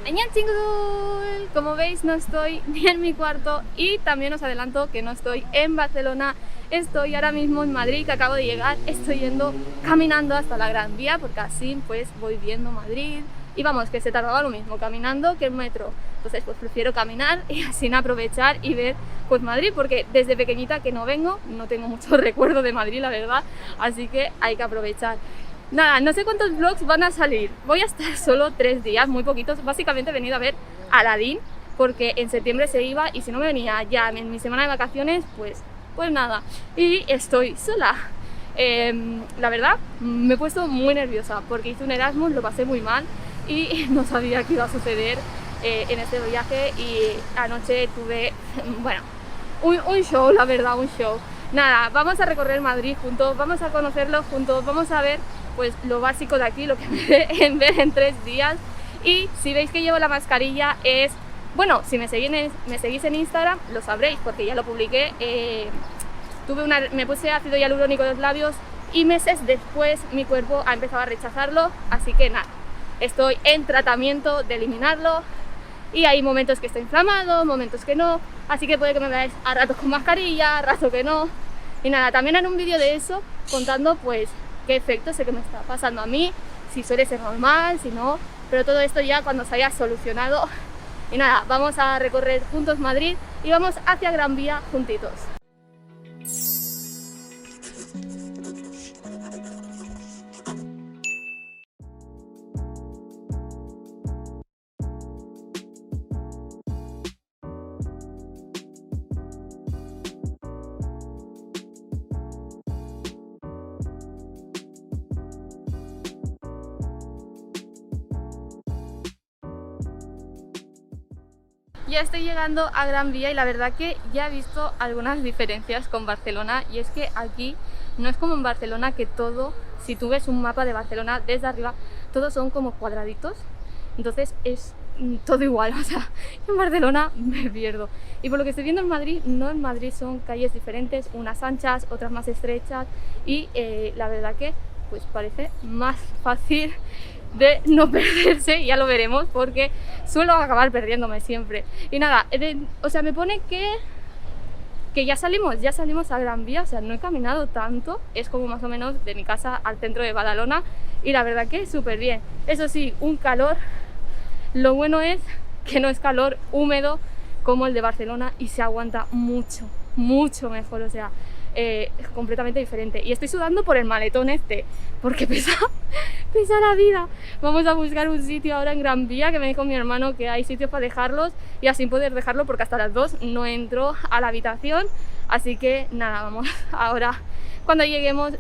Annyeonghaseyo. Como veis, no estoy ni en mi cuarto y también os adelanto que no estoy en Barcelona. Estoy ahora mismo en Madrid, que acabo de llegar. Estoy yendo caminando hasta la Gran Vía porque así pues voy viendo Madrid. Y vamos, que se tardaba lo mismo caminando que en metro. Entonces pues prefiero caminar y así aprovechar y ver pues Madrid, porque desde pequeñita que no vengo, no tengo mucho recuerdo de Madrid, la verdad. Así que hay que aprovechar. Nada, no sé cuántos vlogs van a salir. Voy a estar solo 3 días, muy poquitos. Básicamente he venido a ver Aladdin porque en septiembre se iba y si no me venía ya en mi semana de vacaciones, pues nada. Y estoy sola. La verdad, me he puesto muy nerviosa porque hice un Erasmus, lo pasé muy mal y no sabía qué iba a suceder en este viaje. Y anoche tuve, bueno, un show, la verdad, un show. Nada, vamos a recorrer Madrid juntos, vamos a conocerlo juntos, vamos a ver pues lo básico de aquí, lo que me dé en ver en 3 días. Y si veis que llevo la mascarilla es, bueno, si me seguís en Instagram lo sabréis porque ya lo publiqué. Me puse ácido hialurónico en los labios y meses después mi cuerpo ha empezado a rechazarlo, así que nada, estoy en tratamiento de eliminarlo. Y hay momentos que está inflamado, momentos que no, así que puede que me veáis a ratos con mascarilla, a ratos que no. Y nada, también haré un vídeo de eso contando pues qué efectos sé que me está pasando a mí, si suele ser normal, si no, pero todo esto ya cuando se haya solucionado. Y nada, vamos a recorrer juntos Madrid y vamos hacia Gran Vía juntitos. Ya estoy llegando a Gran Vía y la verdad que ya he visto algunas diferencias con Barcelona, y es que aquí no es como en Barcelona que todo, si tú ves un mapa de Barcelona desde arriba, todos son como cuadraditos, entonces es todo igual, o sea, en Barcelona me pierdo. Y por lo que estoy viendo en Madrid, no, en Madrid son calles diferentes, unas anchas, otras más estrechas y la verdad que pues parece más fácil de no perderse, ya lo veremos porque suelo acabar perdiéndome siempre. Y nada, o sea, me pone que ya salimos a Gran Vía, o sea, no he caminado tanto, es como más o menos de mi casa al centro de Badalona y la verdad que súper bien. Eso sí, un calor, lo bueno es que no es calor húmedo como el de Barcelona y se aguanta mucho, mucho mejor, o sea, es completamente diferente. Y estoy sudando por el maletón este, porque pesa la vida. Vamos a buscar un sitio ahora en Gran Vía, que me dijo mi hermano que hay sitios para dejarlos y así poder dejarlo porque hasta las 2 no entro a la habitación. Así que nada, vamos ahora, cuando lleguemos,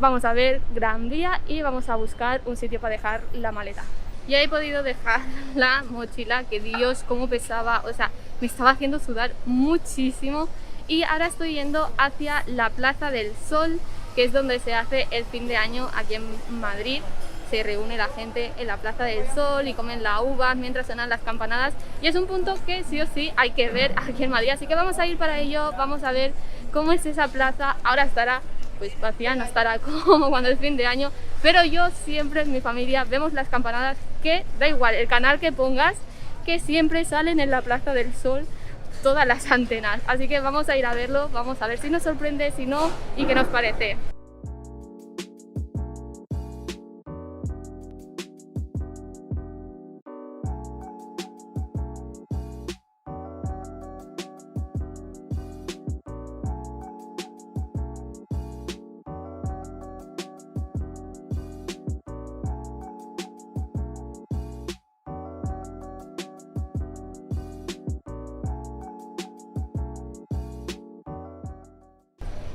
vamos a ver Gran Vía y vamos a buscar un sitio para dejar la maleta. Ya he podido dejar la mochila, que Dios, cómo pesaba, o sea, me estaba haciendo sudar muchísimo. Y ahora estoy yendo hacia la Plaza del Sol, que es donde se hace el fin de año aquí en Madrid. Se reúne la gente en la Plaza del Sol y comen la uva mientras suenan las campanadas. Y es un punto que sí o sí hay que ver aquí en Madrid. Así que vamos a ir para ello, vamos a ver cómo es esa plaza. Ahora estará pues vacía, no estará como cuando es fin de año. Pero yo siempre en mi familia vemos las campanadas, que da igual el canal que pongas, que siempre salen en la Plaza del Sol todas las antenas, así que vamos a ir a verlo, vamos a ver si nos sorprende, si no, y qué nos parece.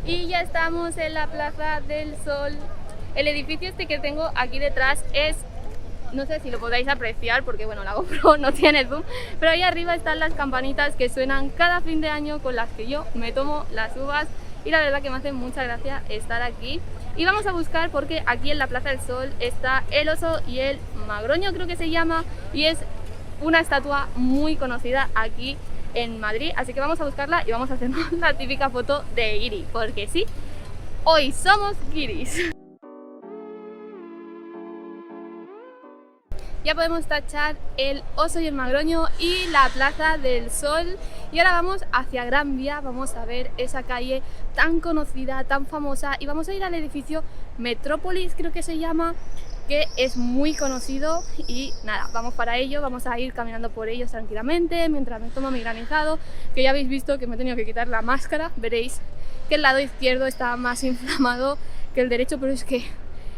Y ya estamos en la Plaza del Sol. El edificio este que tengo aquí detrás es, no sé si lo podéis apreciar porque bueno, la GoPro no tiene zoom, pero ahí arriba están las campanitas que suenan cada fin de año, con las que yo me tomo las uvas y la verdad que me hace mucha gracia estar aquí. Y vamos a buscar porque aquí en la Plaza del Sol está el oso y el magroño, creo que se llama, y es una estatua muy conocida aquí en Madrid, así que vamos a buscarla y vamos a hacernos la típica foto de guiri, porque sí, hoy somos guiris. ya podemos tachar el Oso y el Magroño y la Plaza del Sol. Y ahora vamos hacia Gran Vía, vamos a ver esa calle tan conocida, tan famosa, y vamos a ir al edificio Metrópolis, creo que se llama, que es muy conocido. Y nada, vamos para ello, vamos a ir caminando por ellos tranquilamente mientras me tomo mi granizado, que ya habéis visto que me he tenido que quitar la máscara. Veréis que el lado izquierdo está más inflamado que el derecho, pero es que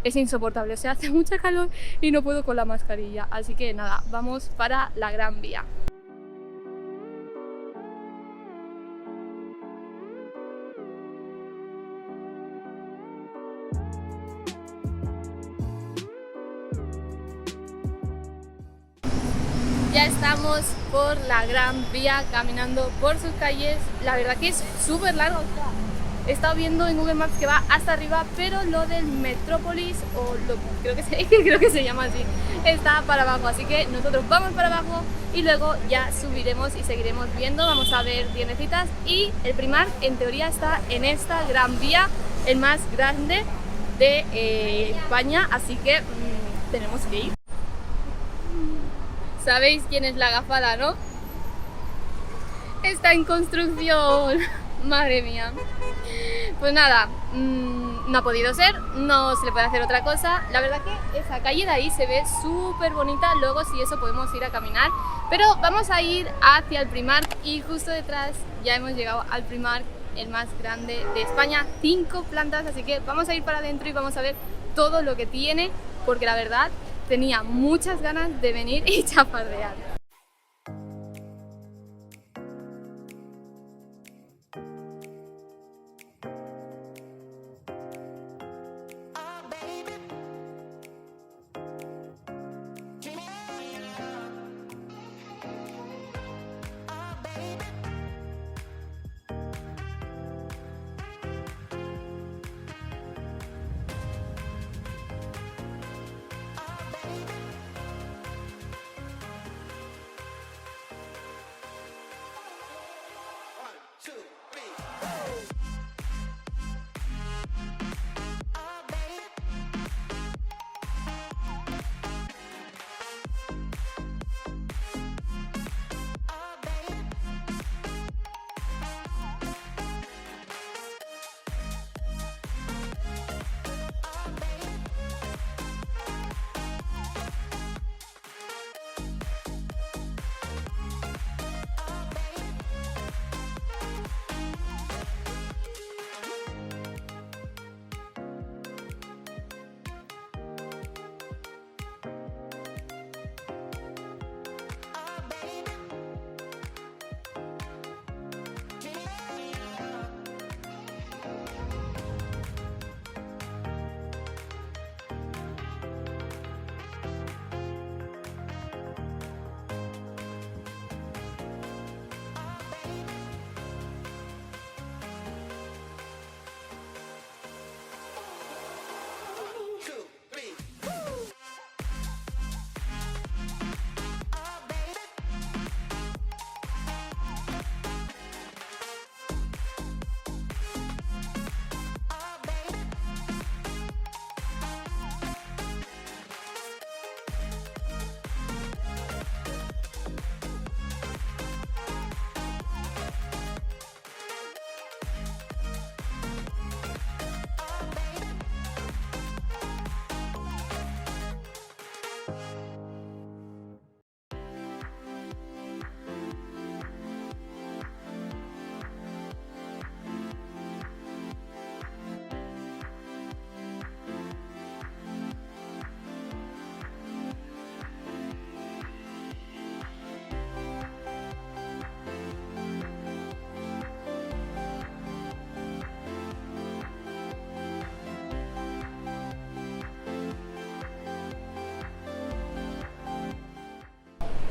es insoportable, o sea, hace mucha calor y no puedo con la mascarilla. Así que nada, vamos para la Gran Vía. Ya estamos por la Gran Vía, caminando por sus calles. La verdad que es súper largo. He estado viendo en Google Maps que va hasta arriba, pero lo del Metrópolis, creo que se llama así, está para abajo. Así que nosotros vamos para abajo y luego ya subiremos y seguiremos viendo. Vamos a ver tiendecitas, y el Primark en teoría está en esta Gran Vía, el más grande de España, así que tenemos que ir. ¿Sabéis quién es la Gafada, no? Está en construcción. Madre mía. Pues nada, no ha podido ser, no se le puede hacer otra cosa. La verdad que esa calle de ahí se ve súper bonita. Luego, si eso, podemos ir a caminar. Pero vamos a ir hacia el Primark, y justo detrás ya hemos llegado al Primark, el más grande de España, 5 plantas. Así que vamos a ir para adentro y vamos a ver todo lo que tiene, porque la verdad tenía muchas ganas de venir y chafardear.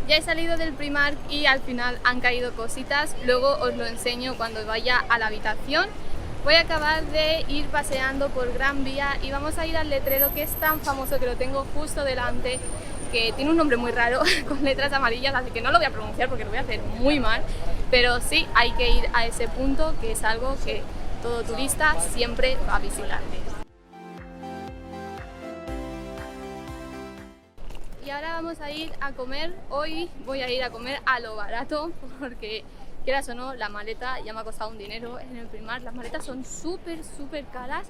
Ya he salido del Primark y al final han caído cositas, luego os lo enseño cuando vaya a la habitación. Voy a acabar de ir paseando por Gran Vía y vamos a ir al letrero que es tan famoso, que lo tengo justo delante, que tiene un nombre muy raro con letras amarillas, así que no lo voy a pronunciar porque lo voy a hacer muy mal, pero sí hay que ir a ese punto, que es algo que todo turista siempre va a visitar. Y ahora vamos a ir a comer. Hoy voy a ir a comer a lo barato porque, quieras o no, la maleta ya me ha costado un dinero en el Primark. Las maletas son súper caras,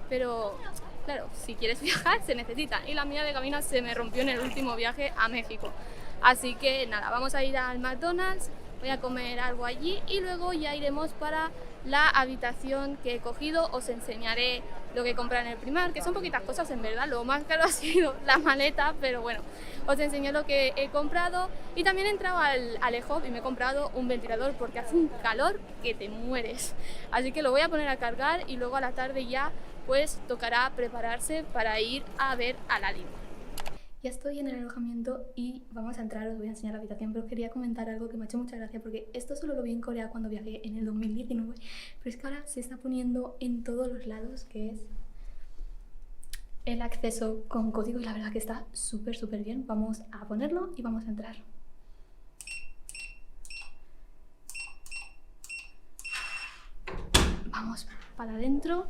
pero claro, si quieres viajar se necesitan. Y la mía de camino se me rompió en el último viaje a México. Así que nada, vamos a ir al McDonald's, voy a comer algo allí y luego ya iremos para la habitación que he cogido. Os enseñaré lo que compré en el Primark, que son poquitas cosas en verdad, lo más caro ha sido la maleta, pero bueno, os enseño lo que he comprado. Y también he entrado al eHop y me he comprado un ventilador porque hace un calor que te mueres, así que lo voy a poner a cargar y luego a la tarde ya pues tocará prepararse para ir a ver a Lali. Ya estoy en el alojamiento y vamos a entrar, os voy a enseñar la habitación, pero quería comentar algo que me ha hecho mucha gracia porque esto solo lo vi en Corea cuando viajé en el 2019, pero es que ahora se está poniendo en todos los lados, que es el acceso con código y la verdad que está súper bien. Vamos a ponerlo y vamos a entrar. Vamos para adentro.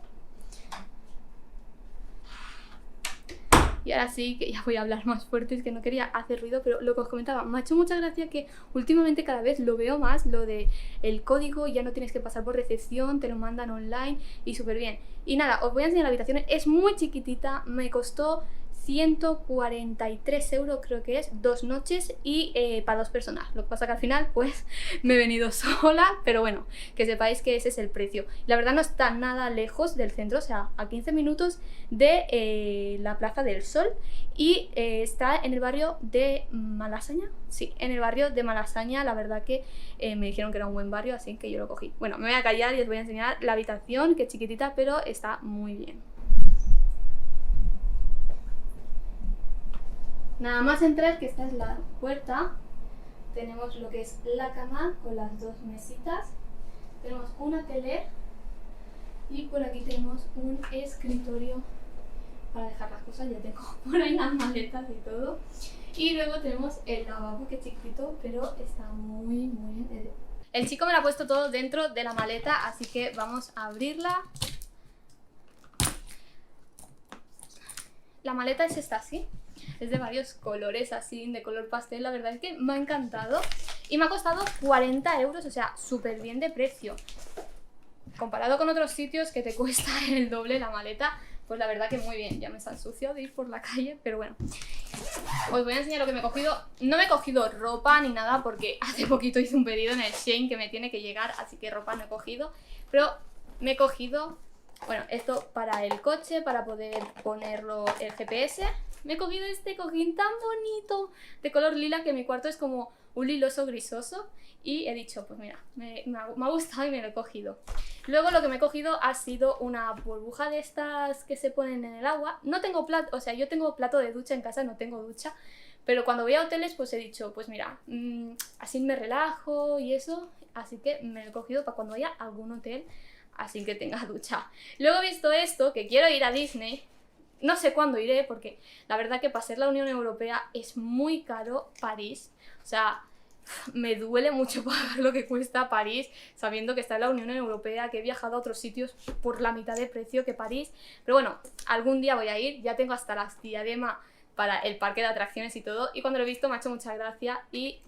Y ahora sí que ya voy a hablar más fuerte, es que no quería hacer ruido, pero lo que os comentaba, me ha hecho mucha gracia que últimamente cada vez lo veo más, lo de el código, ya no tienes que pasar por recepción, te lo mandan online y súper bien. Y nada, os voy a enseñar la habitación, es muy chiquitita, me costó 143 euros creo que es, 2 noches y para 2 personas. Lo que pasa que al final pues me he venido sola, pero bueno, que sepáis que ese es el precio. La verdad no está nada lejos del centro, o sea, a 15 minutos de la Plaza del Sol y está en el barrio de Malasaña. Sí, en el barrio de Malasaña, la verdad que me dijeron que era un buen barrio, así que yo lo cogí. Bueno, me voy a callar y os voy a enseñar la habitación, que es chiquitita, pero está muy bien. Nada más entrar, que esta es la puerta, tenemos lo que es la cama con las 2 mesitas, tenemos una tele y por aquí tenemos un escritorio para dejar las cosas, ya tengo por ahí las maletas y todo. Y luego tenemos el lavabo, que es chiquito, pero está muy bien. El chico me lo ha puesto todo dentro de la maleta, así que vamos a abrirla. La maleta es esta, ¿sí? Es de varios colores, así, de color pastel. La verdad es que me ha encantado y me ha costado 40 euros, o sea, súper bien de precio. Comparado con otros sitios que te cuesta el doble la maleta, pues la verdad que muy bien. Ya me está sucio de ir por la calle, pero bueno. Os voy a enseñar lo que me he cogido. No me he cogido ropa ni nada porque hace poquito hice un pedido en el Shein que me tiene que llegar, así que ropa no he cogido. Pero me he cogido, bueno, esto para el coche, para poder ponerlo el GPS. Me he cogido este cojín tan bonito de color lila, que mi cuarto es como un liloso grisoso, y he dicho, pues mira, me ha gustado y me lo he cogido. Luego lo que me he cogido ha sido una burbuja de estas que se ponen en el agua. No tengo plato, o sea, yo tengo plato de ducha en casa, no tengo ducha, pero cuando voy a hoteles pues he dicho, pues mira, así me relajo y eso, así que me lo he cogido para cuando vaya a algún hotel así que tenga ducha. Luego he visto esto, que quiero ir a Disney. No sé cuándo iré porque la verdad que para ser la Unión Europea es muy caro París. O sea, me duele mucho pagar lo que cuesta París sabiendo que está en la Unión Europea, que he viajado a otros sitios por la mitad de precio que París. Pero bueno, algún día voy a ir, ya tengo hasta las diadema para el parque de atracciones y todo. Y cuando lo he visto me ha hecho mucha gracia y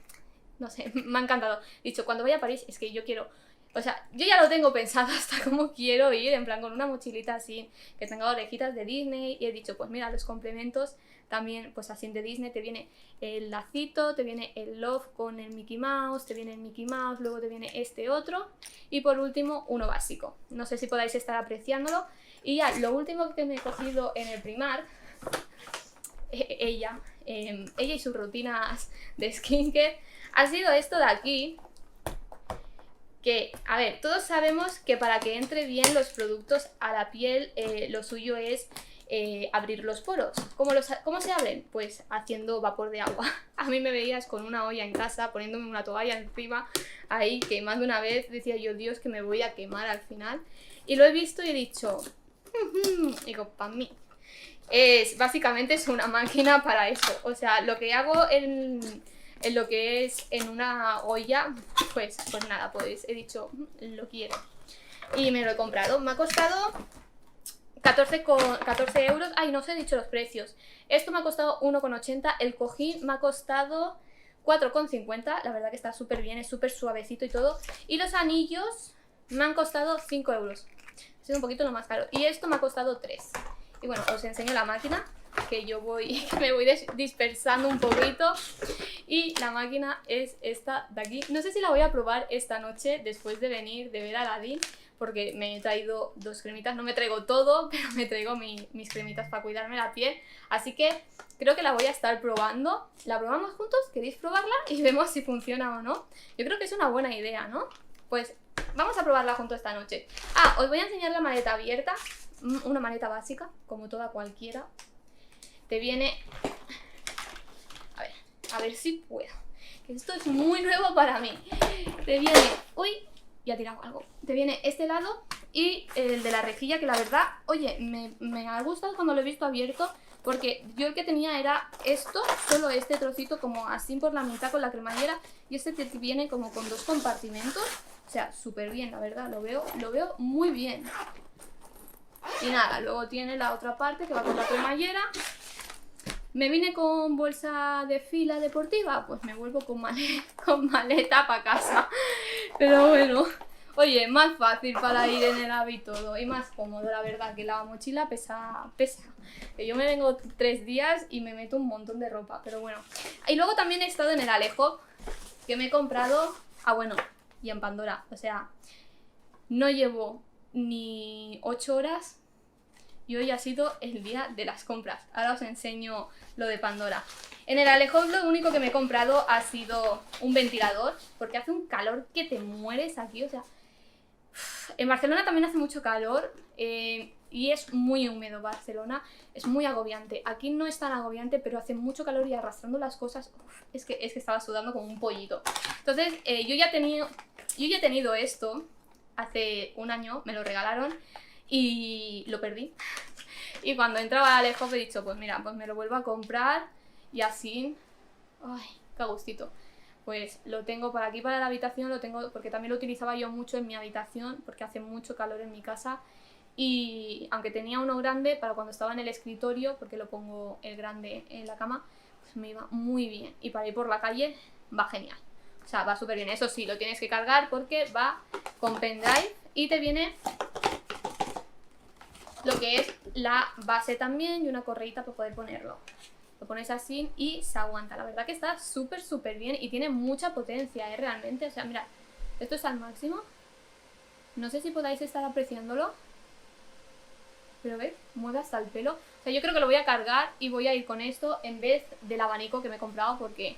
no sé, me ha encantado. He dicho, cuando vaya a París es que yo quiero... O sea, yo ya lo tengo pensado hasta cómo quiero ir, en plan con una mochilita así, que tenga orejitas de Disney, y he dicho, pues mira, los complementos también, pues así de Disney, te viene el lacito, te viene el Love con el Mickey Mouse, te viene el Mickey Mouse, luego te viene este otro, y por último, uno básico. No sé si podáis estar apreciándolo. Y ya, lo último que me he cogido en el Primark, ella y sus rutinas de skincare, ha sido esto de aquí. Que, a ver, todos sabemos que para que entre bien los productos a la piel, lo suyo es abrir los poros. ¿Cómo se abren? Pues haciendo vapor de agua. A mí me veías con una olla en casa, poniéndome una toalla encima, ahí, que más de una vez decía yo, Dios, que me voy a quemar al final. Y lo he visto y he dicho, digo, para mí. Básicamente es una máquina para eso. O sea, lo que hago en lo que es en una olla, pues nada, pues he dicho, lo quiero. Y me lo he comprado. Me ha costado 14 euros. Ay, no os he dicho los precios. Esto me ha costado 1,80. El cojín me ha costado 4,50. La verdad que está súper bien, es súper suavecito y todo. Y los anillos me han costado 5 euros. Ha sido un poquito lo más caro. Y esto me ha costado 3. Y bueno, os enseño la máquina, que me voy dispersando un poquito. Y la máquina es esta de aquí. No sé si la voy a probar esta noche después de venir de ver a Aladdin, porque me he traído 2 cremitas. No me traigo todo, pero me traigo mis cremitas para cuidarme la piel. Así que creo que la voy a estar probando. ¿La probamos juntos? ¿Queréis probarla? Y vemos si funciona o no. Yo creo que es una buena idea, ¿no? Pues vamos a probarla juntos esta noche. Ah, os voy a enseñar la maleta abierta. Una maleta básica, como toda cualquiera. Te viene... A ver si puedo. Esto es muy nuevo para mí. Te viene... Uy, ya he tirado algo. Te viene este lado y el de la rejilla, que la verdad, oye, me ha gustado cuando lo he visto abierto, porque yo el que tenía era esto, solo este trocito como así por la mitad con la cremallera, y este te viene como con 2 compartimentos. O sea, súper bien, la verdad, lo veo muy bien. Y nada, luego tiene la otra parte que va con la cremallera. ¿Me vine con bolsa de fila deportiva? Pues me vuelvo con maleta para casa. Pero bueno, oye, más fácil para ir en el AVE y todo. Y más cómodo, la verdad, que la mochila pesa. Que yo me vengo 3 días y me meto un montón de ropa, pero bueno. Y luego también he estado en el Alejo, que me he comprado... Ah, bueno, y en Pandora. O sea, no llevo ni 8 horas... Y hoy ha sido el día de las compras. Ahora os enseño lo de Pandora. En el Alejo lo único que me he comprado ha sido un ventilador, porque hace un calor que te mueres aquí. O sea, en Barcelona también hace mucho calor y es muy húmedo Barcelona. Es muy agobiante. Aquí no es tan agobiante, pero hace mucho calor y arrastrando las cosas. Es que estaba sudando como un pollito. Entonces, yo ya he tenido esto hace un año, me lo regalaron. Y lo perdí. Y cuando entraba al Alejo he dicho, pues mira, pues me lo vuelvo a comprar. Y así... Ay, qué gustito. Pues lo tengo por aquí para la habitación, lo tengo porque también lo utilizaba yo mucho en mi habitación, porque hace mucho calor en mi casa. Y aunque tenía uno grande, para cuando estaba en el escritorio, porque lo pongo el grande en la cama, pues me iba muy bien. Y para ir por la calle va genial. O sea, va súper bien. Eso sí, lo tienes que cargar porque va con pendrive y te viene... lo que es la base también y una correíta para poder ponerlo. Lo pones así y se aguanta. La verdad que está súper bien y tiene mucha potencia, realmente. O sea, mira, esto es al máximo. No sé si podáis estar apreciándolo, pero ¿ves? Mueve hasta el pelo. O sea, yo creo que lo voy a cargar y voy a ir con esto en vez del abanico que me he comprado porque...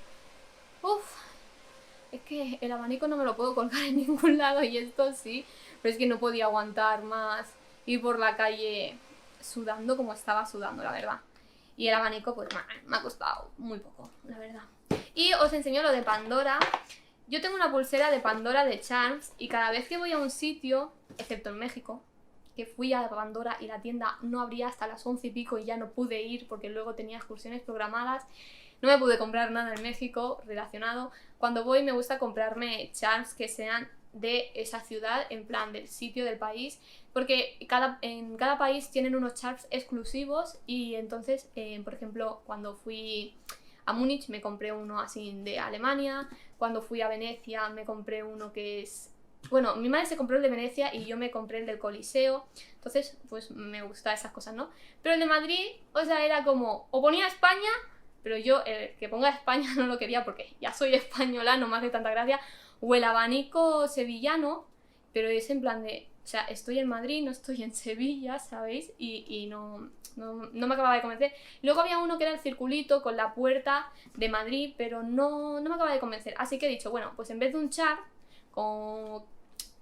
es que el abanico no me lo puedo colgar en ningún lado y esto sí. Pero es que no podía aguantar más ir por la calle sudando como estaba sudando, la verdad. Y el abanico pues me ha costado muy poco, la verdad. Y os enseño lo de Pandora. Yo tengo una pulsera de Pandora de Charms y cada vez que voy a un sitio, excepto en México, que fui a Pandora y la tienda no abría hasta las 11 y pico y ya no pude ir porque luego tenía excursiones programadas, no me pude comprar nada en México relacionado. Cuando voy me gusta comprarme charms que sean de esa ciudad, en plan del sitio del país, porque en cada país tienen unos charms exclusivos y entonces, por ejemplo, cuando fui a Múnich me compré uno así de Alemania, cuando fui a Venecia me compré uno que es... Bueno, mi madre se compró el de Venecia y yo me compré el del Coliseo, entonces pues me gustan esas cosas, ¿no? Pero el de Madrid, o sea, era como, o ponía España, pero yo el que ponga España no lo quería porque ya soy española, no me hace tanta gracia, o el abanico sevillano, pero es en plan de, o sea, estoy en Madrid, no estoy en Sevilla, ¿sabéis? Y no me acababa de convencer. Luego había uno que era el circulito con la puerta de Madrid, pero no me acababa de convencer. Así que he dicho, bueno, pues en vez de un char, como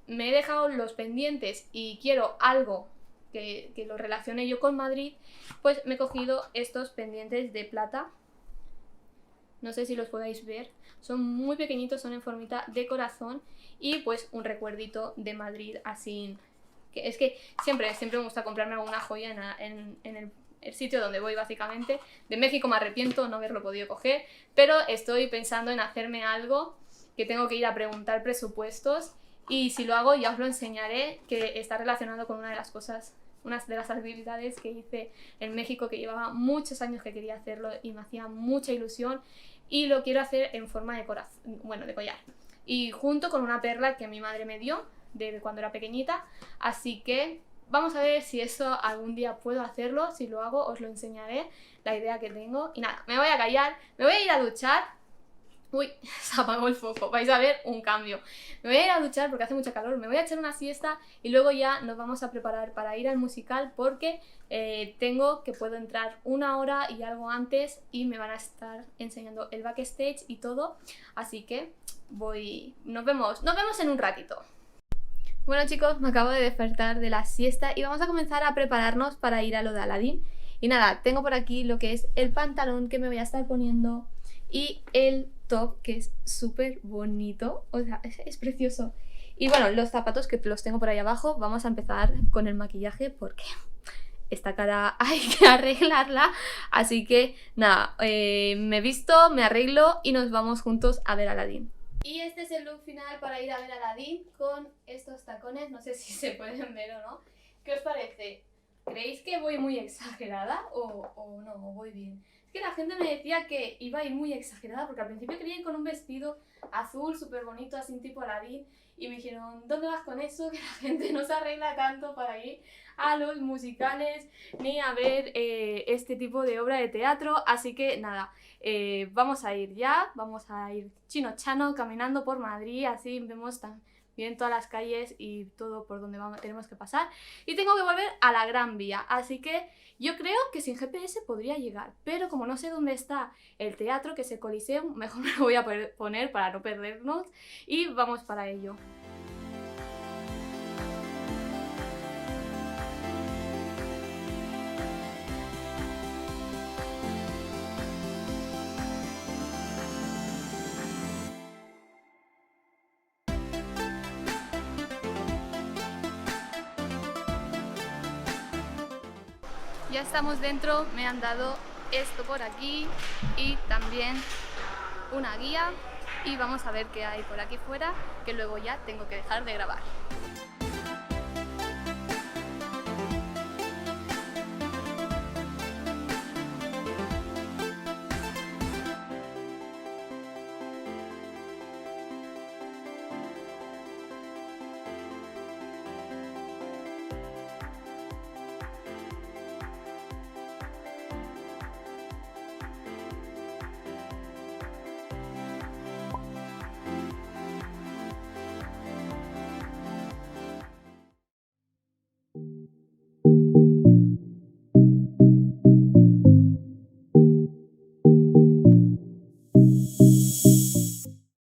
me he dejado los pendientes y quiero algo que lo relacione yo con Madrid, pues me he cogido estos pendientes de plata. No sé si los podéis ver, son muy pequeñitos, son en formita de corazón y pues un recuerdito de Madrid así. Que es que siempre me gusta comprarme alguna joya en el sitio donde voy básicamente. De México me arrepiento no haberlo podido coger, pero estoy pensando en hacerme algo que tengo que ir a preguntar presupuestos y si lo hago ya os lo enseñaré, que está relacionado con una de las cosas una de las actividades que hice en México, que llevaba muchos años que quería hacerlo y me hacía mucha ilusión, y lo quiero hacer en forma de corazón, bueno, de collar, y junto con una perla que mi madre me dio de cuando era pequeñita, así que vamos a ver si eso algún día puedo hacerlo. Si lo hago os lo enseñaré, la idea que tengo. Y nada, me voy a callar, me voy a ir a duchar. Uy, se apagó el foco, vais a ver un cambio. Me voy a ir a duchar porque hace mucha calor, me voy a echar una siesta y luego ya nos vamos a preparar para ir al musical, porque puedo entrar 1 hora y algo antes y me van a estar enseñando el backstage y todo, así que nos vemos en un ratito. Bueno chicos, me acabo de despertar de la siesta y vamos a comenzar a prepararnos para ir a lo de Aladdin. Y nada, tengo por aquí lo que es el pantalón que me voy a estar poniendo y el top, que es súper bonito, o sea, es precioso. Y bueno, los zapatos, que los tengo por ahí abajo. Vamos a empezar con el maquillaje porque esta cara hay que arreglarla. Así que nada, me visto, me arreglo y nos vamos juntos a ver a Aladdin. Y este es el look final para ir a ver a Aladdin, con estos tacones. No sé si se pueden ver o no. ¿Qué os parece? ¿Creéis que voy muy exagerada o no? ¿O voy bien? Es que la gente me decía que iba a ir muy exagerada, porque al principio quería ir con un vestido azul súper bonito, así tipo Aladdin, y me dijeron, ¿dónde vas con eso? Que la gente no se arregla tanto para ir a los musicales ni a ver este tipo de obra de teatro. Así que nada, vamos a ir ya, vamos a ir chino-chano caminando por Madrid, así vemos también todas las calles y todo por donde tenemos que pasar. Y tengo que volver a la Gran Vía, así que yo creo que sin GPS podría llegar, pero como no sé dónde está el teatro, que es el Coliseum, mejor me lo voy a poner para no perdernos y vamos para ello. Ya estamos dentro, me han dado esto por aquí y también una guía, y vamos a ver qué hay por aquí fuera, que luego ya tengo que dejar de grabar.